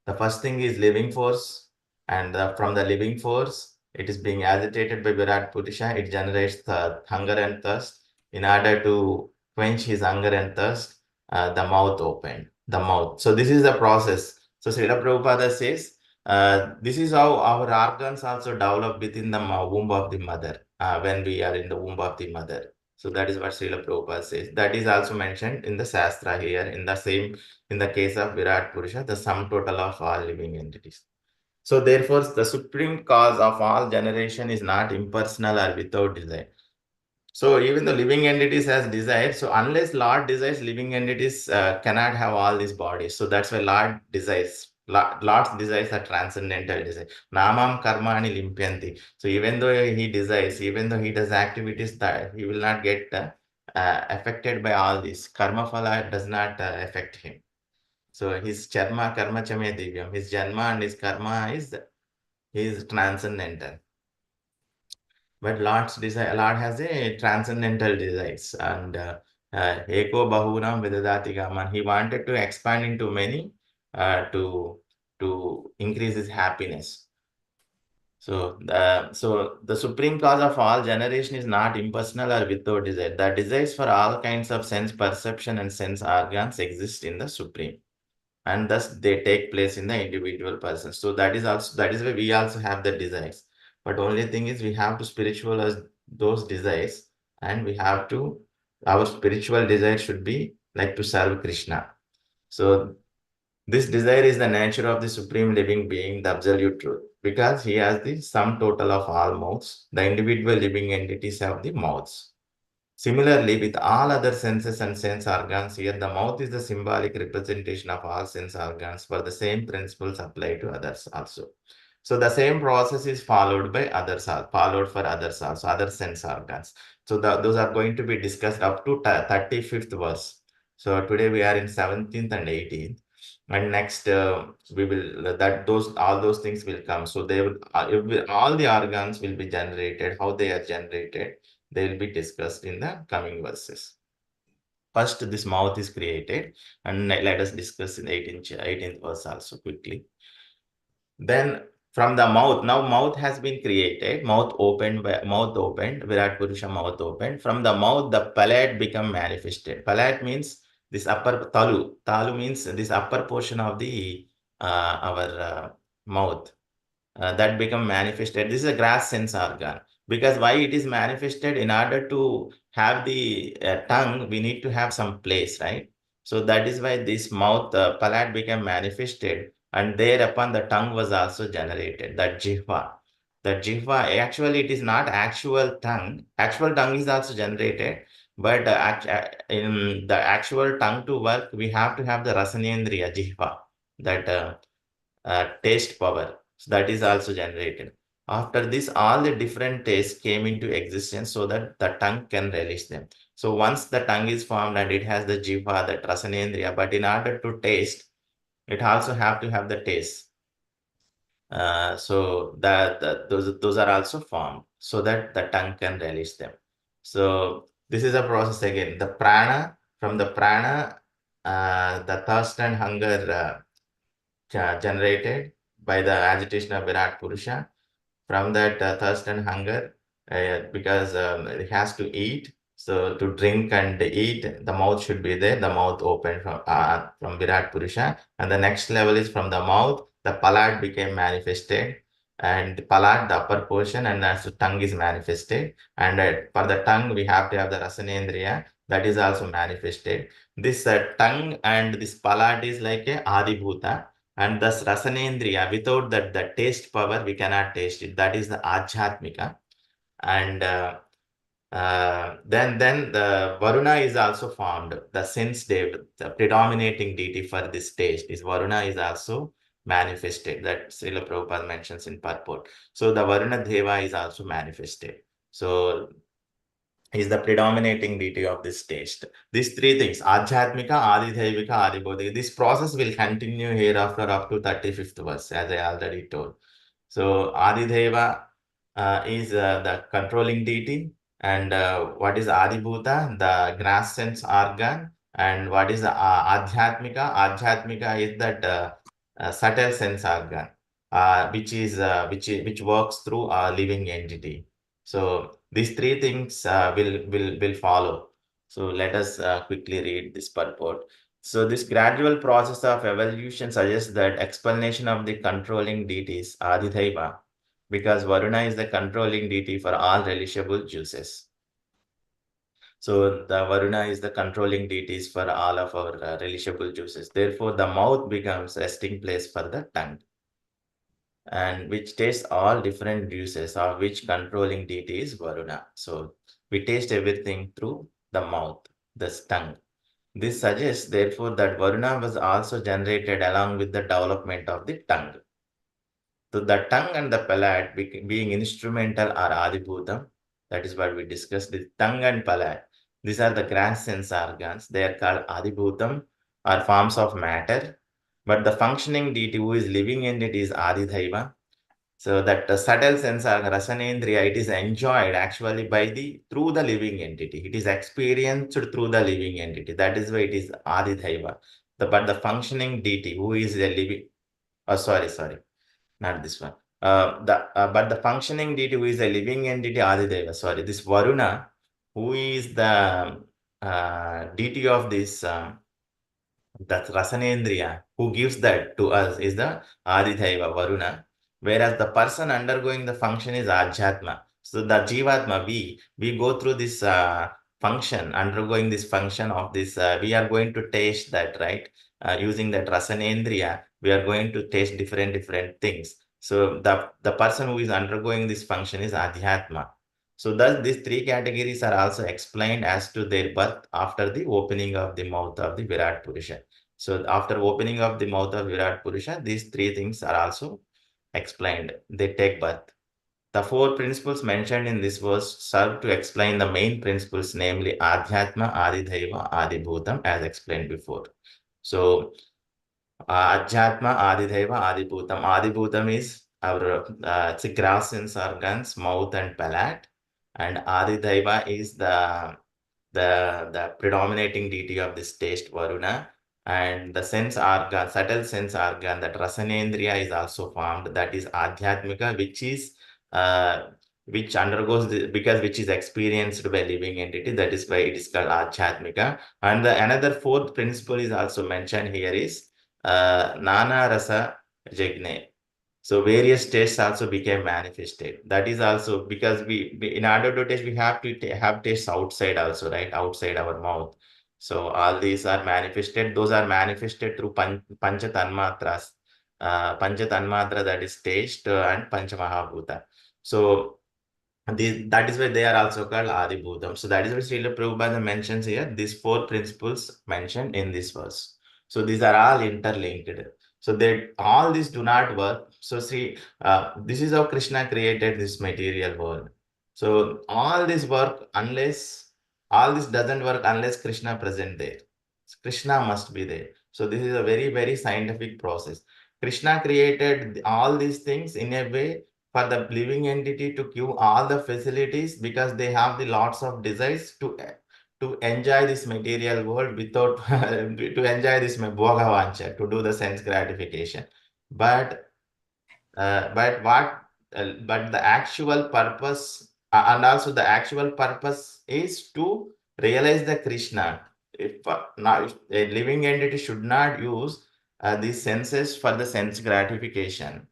The first thing is living force, and from the living force, it is being agitated by Virat Purusha. It generates the hunger and thirst. In order to quench his hunger and thirst, the mouth opened. The mouth. So this is the process. So Srila Prabhupada says, this is how our organs also develop within the womb of the mother, when we are in the womb of the mother. So that is what Srila Prabhupada says. That is also mentioned in the Shastra here, in the case of Virat Purusha, the sum total of all living entities. So therefore, the supreme cause of all generation is not impersonal or without desire. So even the living entities has desire. So unless Lord desires, living entities cannot have all these bodies. So that's why Lord desires. Lord's desires are transcendental desire. Namam karmani limpyanti. So even though he desires, even though he does activities, that he will not get affected by all this. Karma phala does not affect him. So his charma karma chame divyam. His janma and his karma is transcendental. But Lord's desire, Lord has a transcendental desires, and eko bahunam vidadati gaman. He wanted to expand into many to increase his happiness. So the supreme cause of all generation is not impersonal or without desire. The desires for all kinds of sense perception and sense organs exist in the supreme, and thus they take place in the individual person. So that is why we also have the desires. But only thing is we have to spiritualize those desires, and our spiritual desire should be like to serve Krishna. So this desire is the nature of the supreme living being, the absolute truth, because he has the sum total of all mouths. The individual living entities have the mouths. Similarly, with all other senses and sense organs, here the mouth is the symbolic representation of all sense organs, for the same principles apply to others also. So the same process is followed for others also, other sense organs. So those are going to be discussed up to 35th verse. So today we are in 17th and 18th. And next, we will all those things will come. So all the organs will be generated. How they are generated, they will be discussed in the coming verses. First, this mouth is created, and let us discuss in 18th verse also quickly. Then from the mouth, now mouth has been created, mouth opened, Virat Purusha mouth opened. From the mouth, the palate become manifested. Palate means this upper talu. Talu means this upper portion of the our mouth. That become manifested. This is a grass sense organ. Because why it is manifested? In order to have the tongue, we need to have some place, right? So that is why this mouth, palate became manifested, and thereupon the tongue was also generated, that jihva. That jihva, actually it is not actual tongue. Actual tongue is also generated, but in the actual tongue to work, we have to have the rasanendriya, jihva, that taste power. So that is also generated. After this, all the different tastes came into existence so that the tongue can relish them. So once the tongue is formed and it has the jiva, the rasanendriya, but in order to taste, it also have to have the taste. So those are also formed so that the tongue can relish them. So this is a process again. The prana, from the prana, the thirst and hunger generated by the agitation of Virat Purusha. from that thirst and hunger, because it has to eat. So to drink and eat, the mouth should be there, the mouth open from Virat Purusha. And the next level is from the mouth, the palat became manifested. And the palat, the upper portion, and that's the tongue is manifested. And for the tongue, we have to have the rasanendriya, that is also manifested. This tongue and this palat is like a adibhuta. And thus rasanendriya, without that the taste power, we cannot taste it. That is the adhyatmika. And then the Varuna is also formed. The sense dev, the predominating deity for this taste is Varuna is also manifested. That Srila Prabhupada mentions in purport. So the Varuna Deva is also manifested. So is the predominating deity of this taste. These three things, Adhyatmika, Adidhaivika, Adibodhika. This process will continue hereafter up to 35th verse, as I already told. So Adideva is the controlling deity. And what is Adibhuta? The grass sense organ. And what is the Adhyatmika? Adhyatmika is that subtle sense organ, which works through a living entity. So these three things will follow. So let us quickly read this purport. So this gradual process of evolution suggests that explanation of the controlling deities, Adidhaiva, because Varuna is the controlling deity for all relishable juices. So the Varuna is the controlling deities for all of our relishable juices. Therefore, the mouth becomes a resting place for the tongue, and which tastes all different juices, of which controlling deity is Varuna. So we taste everything through the mouth, the tongue. This suggests, therefore, that Varuna was also generated along with the development of the tongue. So the tongue and the palate being instrumental are Adibhutam. That is what we discussed. The tongue and palate, these are the gross sense organs. They are called Adibhutam, or forms of matter. But the functioning deity who is living in it is Adidhaiva. So that the subtle sense organ, Rasanendriya, it is enjoyed actually through the living entity. It is experienced through the living entity. That is why it is Adidhaiva. But the functioning deity who is a living, sorry, not this one. But the functioning deity who is a living entity, Adideva, sorry, this Varuna, who is the deity of this, that Rasanendriya, who gives that to us, is the Adideva, Varuna, whereas the person undergoing the function is Ajatma. So the Jivatma, we go through this function, undergoing this function of this, we are going to taste that, right? Using that Rasanendriya, we are going to taste different things. So the person who is undergoing this function is Adhyatma. So thus these three categories are also explained as to their birth after the opening of the mouth of the Virat Purusha. So after opening of the mouth of Virat Purusha, these three things are also explained. They take birth. The four principles mentioned in this verse serve to explain the main principles, namely Adhyatma, Adidhaiva, Adibhutam, as explained before. So Adhyatma, Adidhaiva, Adibhutam. Adibhutam is our it's a gross sense organs, mouth and palate, and Adidhaiva is the predominating deity of this taste, Varuna, and the sense organ, subtle sense organ, that Rasanendriya is also formed. That is Adhyatmika, which undergoes which is experienced by living entity. That is why it is called Adhyatmika. And another fourth principle is also mentioned here is Nana Rasa Jagne. So various tastes also became manifested. That is also because we in order to taste, we have to have tastes outside also, right? Outside our mouth. So all these are manifested. Those are manifested through Pancha Tanmatras. Pancha Tanmatra, that is taste, and Pancha Mahabhuta. So that is why they are also called Adibhutam. So that is why Srila Prabhupada mentions here these four principles mentioned in this verse. So these are all interlinked. So that all these do not work. So see, this is how Krishna created this material world. So all this doesn't work unless Krishna present there. Krishna must be there. So this is a very scientific process. Krishna created all these things in a way for the living entity to give all the facilities, because they have the lots of desires to enjoy this material world without to enjoy this bhoga vancha, to do the sense gratification. But what but the actual purpose, and also the actual purpose is to realize the Krishna. If a living entity should not use these senses for the sense gratification,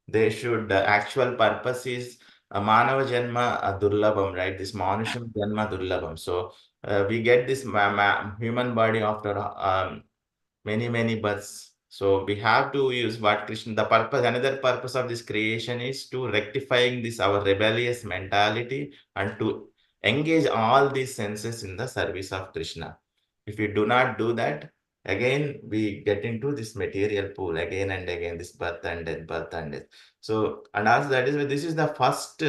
they should. Actual purpose is Manava Janma Durlabham, right? This Manusham Janma Durlabham. So we get this human body after many births. So we have to use what Krishna, the purpose, another purpose of this creation is to rectifying this our rebellious mentality and to engage all these senses in the service of Krishna. If we do not do that, again we get into this material pool again and again, this birth and death, birth and death. So, and also that is why this is the first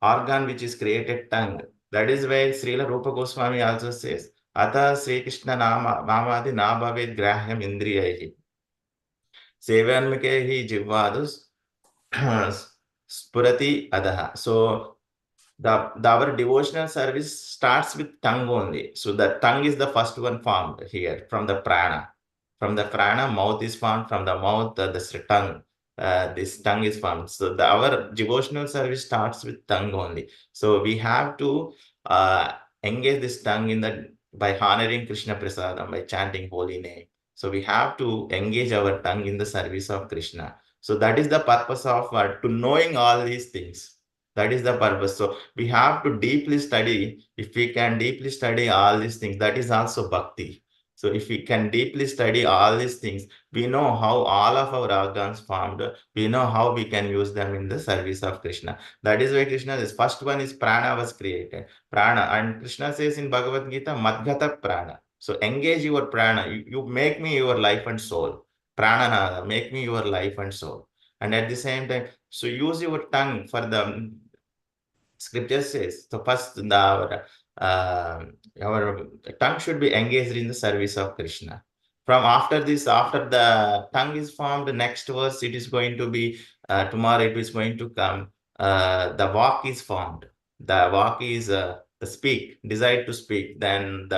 organ which is created, tongue. That is why Srila Rupa Goswami also says, Ata Sri Krishna Namadi na bhavet grahyam indriyaihi. Sevanmike hi jivvadus spurati adaha. So our devotional service starts with tongue only. So the tongue is the first one formed here from the prana. From the prana, mouth is formed. From the mouth, this tongue. This tongue is formed. So our devotional service starts with tongue only. So we have to engage this tongue in the by honoring Krishna Prasadam, by chanting holy name. So we have to engage our tongue in the service of Krishna. So that is the purpose of to knowing all these things. That is the purpose. So we have to deeply study. If we can deeply study all these things, that is also bhakti. So if we can deeply study all these things, we know how all of our organs formed. We know how we can use them in the service of Krishna. That is why Krishna, this first one is prana was created. Prana. And Krishna says in Bhagavad Gita, Madgata prana. So engage your prana. You make me your life and soul. Prananada, make me your life and soul. And at the same time, so use your tongue for the scripture says. So first, our tongue should be engaged in the service of Krishna. From after this, after the tongue is formed, the next verse it is going to be tomorrow. It is going to come. The walk is formed. The walk is the speak, desire to speak. Then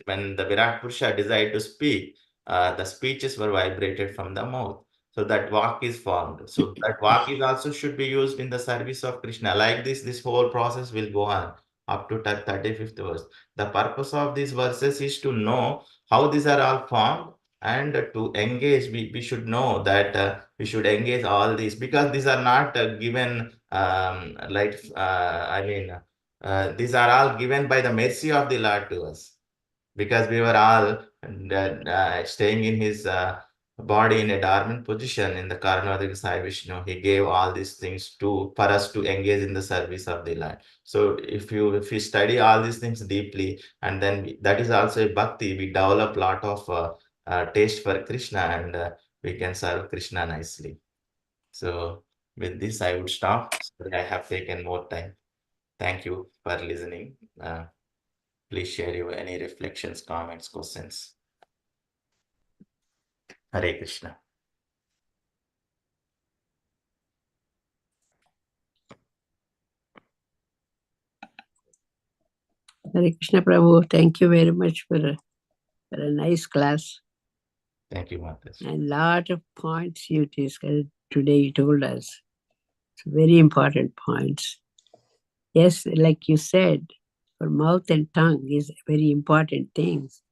when the Virat Purusha desired to speak, the speeches were vibrated from the mouth. So that walk is formed. So that walk is also should be used in the service of Krishna. Like this whole process will go on up to 35th verse. The purpose of these verses is to know how these are all formed and to engage. We should know that we should engage all these because these are not given these are all given by the mercy of the Lord to us. Because we were all staying in his body in a dormant position in the Karnavadika Sai Vishnu. He gave all these things for us to engage in the service of the Lord. So if you study all these things deeply, and then that is also a bhakti, we develop a lot of taste for Krishna and we can serve Krishna nicely. So with this, I would stop. Sorry, I have taken more time. Thank you for listening. Please share your any reflections, comments, questions. Hare Krishna. Hare Krishna Prabhu, thank you very much for a nice class. Thank you, Mataji. And lot of points you discussed today, you told us. It's very important points. Yes, like you said, for mouth and tongue is very important things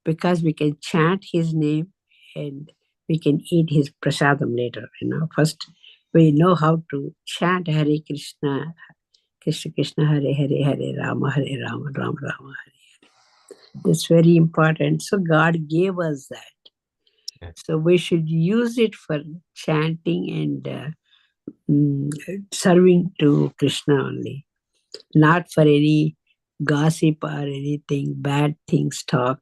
because we can chant his name and we can eat his prasadam later. First we know how to chant Hare Krishna, Krishna Krishna, Hare Hare, Hare Rama, Hare Rama, Rama Rama, Hare Hare. That's very important. So God gave us that. Yes. So we should use it for chanting and serving to Krishna only, not for any gossip or anything, bad things talk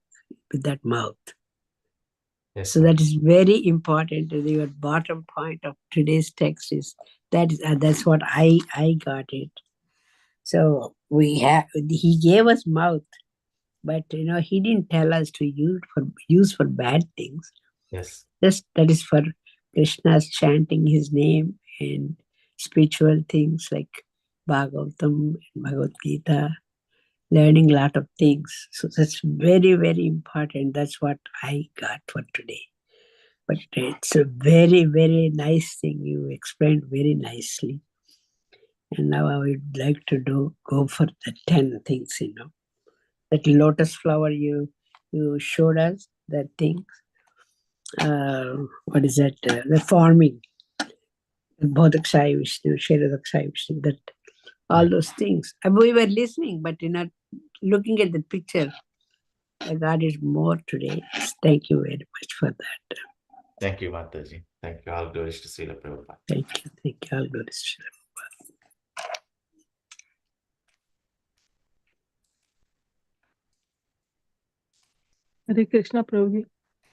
with that mouth. Yes, So that is very important. Your bottom point of today's text is that's what I got it. So he gave us mouth, but he didn't tell us to use for bad things. Yes. That is for Krishna's chanting his name and spiritual things like Bhagavatam, Bhagavad Gita, learning a lot of things. So that's very, very important. That's what I got for today. But it's a very, very nice thing. You explained very nicely. And now I would like to go for the 10 things, That lotus flower you showed us, that thing. What is that? The forming. Bodhakshay Vishnu, Shiradakshay Vishnu, that all those things. We were listening, but not looking at the picture. God is more today. Thank you very much for that. Thank you, Mataji. Thank you. All glories to Srila Prabhupada. Thank you. All glories to Srila Hare Krishna, Prabhuji.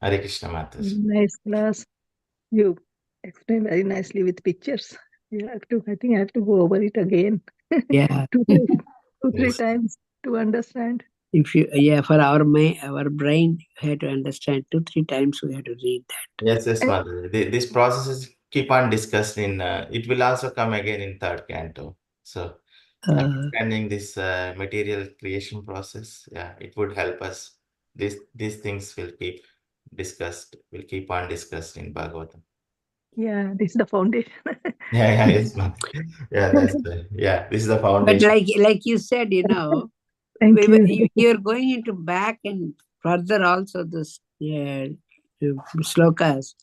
Hare Krishna, Mataji. Nice class. You explained very nicely with pictures. I think I have to go over it again. Yeah. two, three times to understand. If you, for our brain, we have to understand 2-3 times. We have to read that. Yes, Mataji. This processes keep on discussed in. It will also come again in third canto. So, understanding this material creation process, it would help us. These things will keep discussed. Will keep on discussed in Bhagavatam. Yeah, this is the foundation. Yes, this is the foundation. But like you said, Thank you. You're going into back and further also this slokas,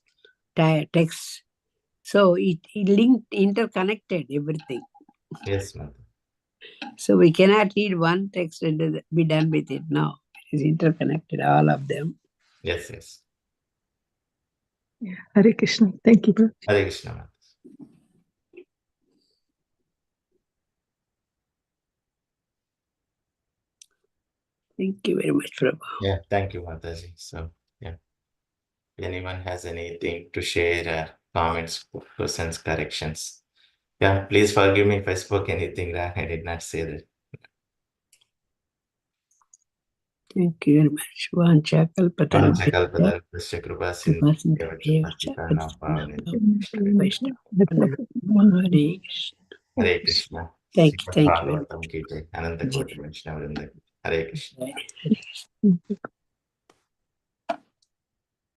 texts. So it linked, interconnected everything. Yes, ma'am. So we cannot read one text and be done with it. No, it is interconnected, all of them. Yes. Yeah. Hare Krishna. Thank you, Prabhuji. Hare Krishna, ma'am. Thank you very much, Prabhu. Yeah, thank you, Mataji. So, if anyone has anything to share, comments, questions, corrections, please forgive me if I spoke anything wrong. I did not say that. Thank you very much. Hare Krishna. Thank you. Hare Krishna. Hare Krishna.